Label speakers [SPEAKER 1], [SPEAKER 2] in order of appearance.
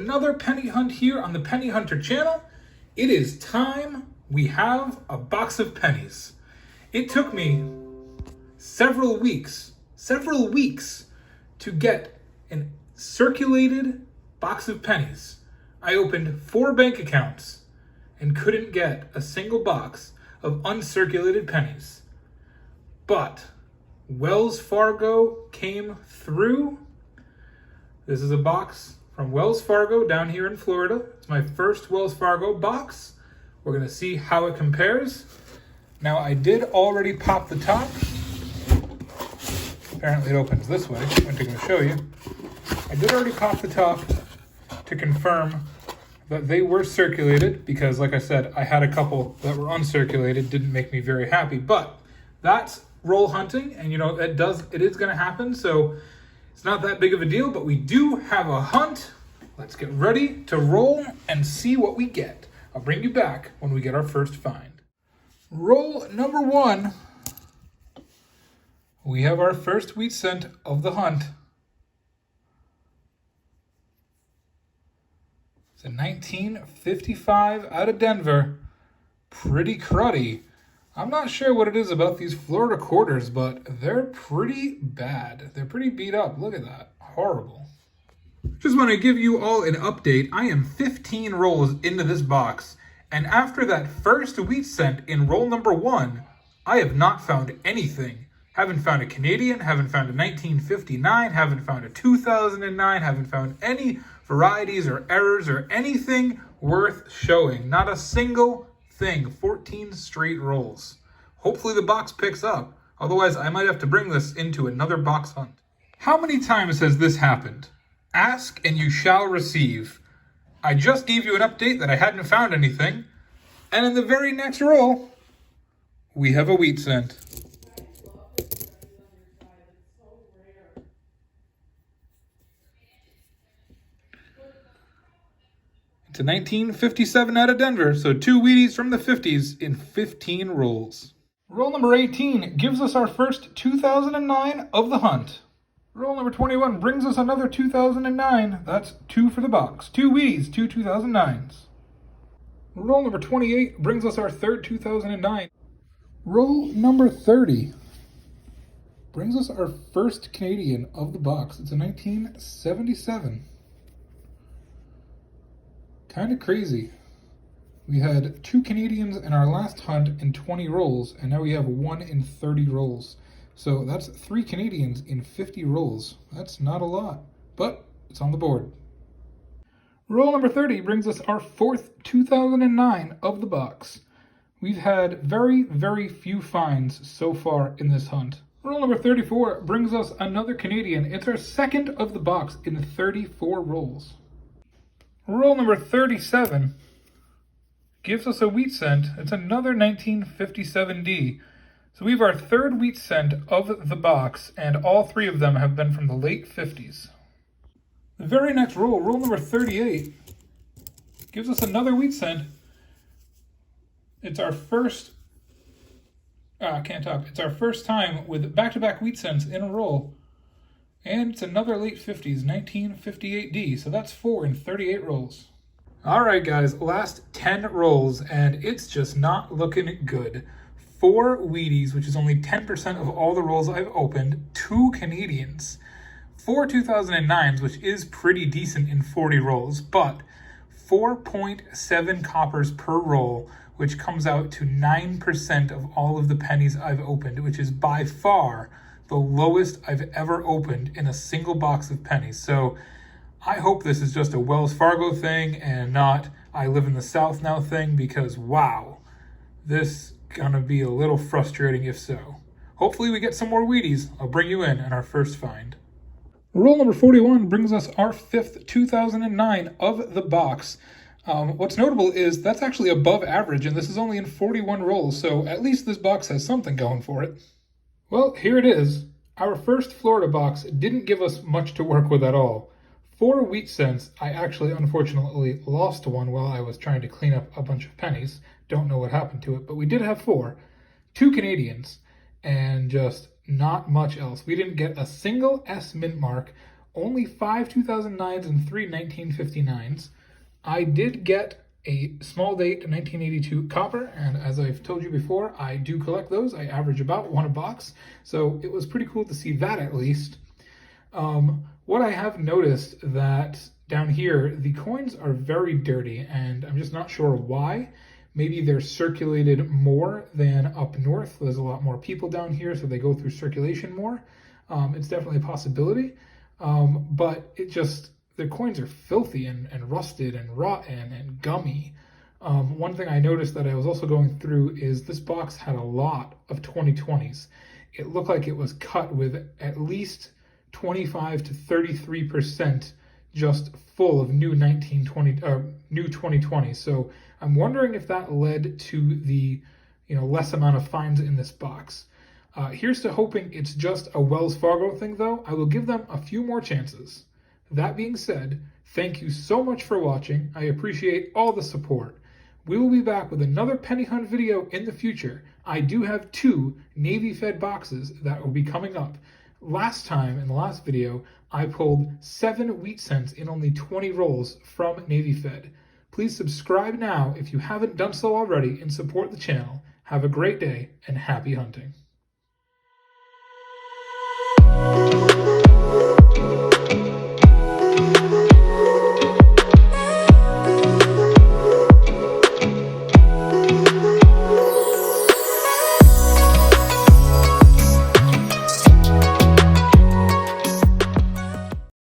[SPEAKER 1] another penny hunt here on the Penny Hunter channel. It is time. We have a box of pennies. It took me several weeks to get a circulated box of pennies. I opened 4 bank accounts and couldn't get a single box of uncirculated pennies. But Wells Fargo came through. This is a box from Wells Fargo down here in Florida. It's my first Wells Fargo box. We're going to see how it compares. Now, I did already pop the top. Apparently it opens this way, which I'm going to show you. I did already pop the top to confirm that they were circulated because, like I said, I had a couple that were uncirculated. Didn't make me very happy, but that's roll hunting, and it is going to happen, so it's not that big of a deal, but we do have a hunt. Let's get ready to roll and see what we get. I'll bring you back when we get our first find. Roll number 1. We have our first wheat cent of the hunt. It's a 1955 out of Denver. Pretty cruddy. I'm not sure what it is about these Florida quarters, but they're pretty bad. They're pretty beat up. Look at that. Horrible. Just want to give you all an update. I am 15 rolls into this box, and after that first wheat cent in roll number 1, I have not found anything. Haven't found a Canadian, haven't found a 1959, haven't found a 2009, haven't found any varieties or errors or anything worth showing. Not a single thing. 14 straight rolls. Hopefully the box picks up. Otherwise, I might have to bring this into another box hunt. How many times has this happened? Ask and you shall receive. I just gave you an update that I hadn't found anything. And in the very next roll, we have a wheat cent. It's a 1957 out of Denver, so 2 Wheaties from the 50s in 15 rolls. Roll number 18 gives us our first 2009 of the hunt. Roll number 21 brings us another 2009. That's 2 for the box. 2 Wheaties, 2 2009s. Roll number 28 brings us our third 2009. Roll number 30 brings us our first Canadian of the box. It's a 1977. Kind of crazy. We had 2 Canadians in our last hunt in 20 rolls, and now we have 1 in 30 rolls. So that's 3 Canadians in 50 rolls. That's not a lot, but it's on the board. Roll number 30 brings us our 4th 2009 of the box. We've had very, very few finds so far in this hunt. Roll number 34 brings us another Canadian. It's our 2nd of the box in 34 rolls. Roll number 37 gives us a wheat cent. It's another 1957D. So we have our 3rd wheat cent of the box, and all 3 of them have been from the late 50s. The very next roll, roll number 38, gives us another wheat cent. It's our first, It's our first time with back-to-back wheat cents in a roll. And it's another late 50s, 1958D, so that's 4 in 38 rolls. All right, guys, last 10 rolls, and it's just not looking good. 4 Wheaties, which is only 10% of all the rolls I've opened, 2 Canadians, 4 2009s, which is pretty decent in 40 rolls, but 4.7 coppers per roll, which comes out to 9% of all of the pennies I've opened, which is by far the lowest I've ever opened in a single box of pennies. So I hope this is just a Wells Fargo thing and not I live in the South now thing, because wow, this gonna be a little frustrating if so. Hopefully we get some more Wheaties. I'll bring you in our first find. Roll number 41 brings us our 5th 2009 of the box. What's notable is that's actually above average, and this is only in 41 rolls, so at least this box has something going for it. Well, here it is. Our first Florida box didn't give us much to work with at all. 4 wheat cents. I actually, unfortunately, lost one while I was trying to clean up a bunch of pennies. Don't know what happened to it, but we did have 4. 2 Canadians, and just not much else. We didn't get a single S mint mark only 5 2009s and 3 1959s. I did get a small date 1982 copper, and as I've told you before, I do collect those. I average about one a box, so it was pretty cool to see that at least. What I have noticed that down here, the coins are very dirty, and I'm just not sure why. Maybe they're circulated more than up north. There's a lot more people down here, so they go through circulation more. It's definitely a possibility, but the coins are filthy and rusted and rotten and gummy. One thing I noticed that I was also going through is this box had a lot of 2020s. It looked like it was cut with at least 25 to 33% just full of new 2020. So I'm wondering if that led to the less amount of finds in this box. Here's to hoping it's just a Wells Fargo thing, though. I will give them a few more chances. That being said, thank you so much for watching. I appreciate all the support. We will be back with another penny hunt video in the future. I do have 2 Navy Fed boxes that will be coming up. Last time, in the last video, I pulled 7 wheat cents in only 20 rolls from Navy Fed. Please subscribe now if you haven't done so already and support the channel. Have a great day and happy hunting.